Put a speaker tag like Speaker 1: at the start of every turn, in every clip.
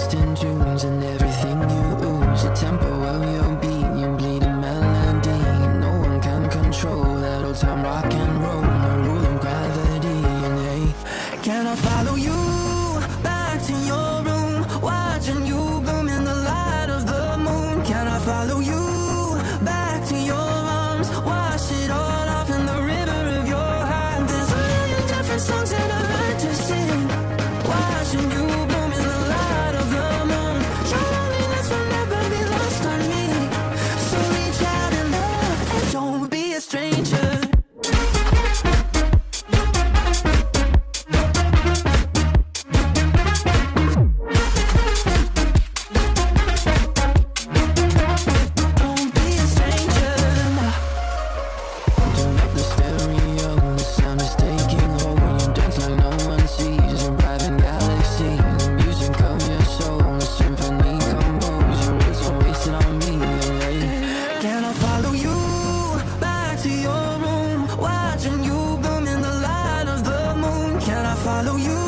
Speaker 1: twisting tunes and everything you ooze. The tempo of your beat, you bleed a melody. No one can control that old time rock and roll. No rule of gravity. And hey, can I follow you back to your room, watching you bloom in the light of the moon? Can I follow you back to your arms, wash it all off in the river of your heart? There's a million different songs that I learned to sing, watching you bloom in the light of the moon. Your loneliness will never be lost on me, so reach out and love and don't be a stranger. Follow you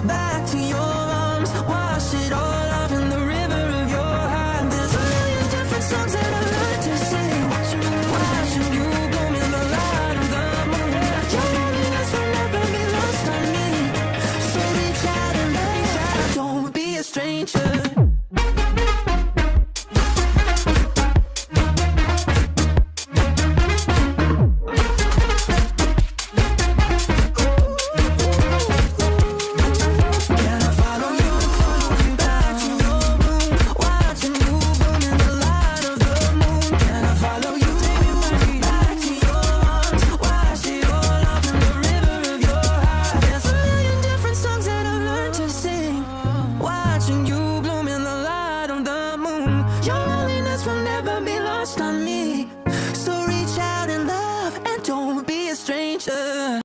Speaker 1: back to your arms, wash it all off in the river of your heart. There's a million different songs that I learned to sing, watching you bloom in the light of the moon. Your loneliness will never be lost on me, so reach out and love, don't be a stranger.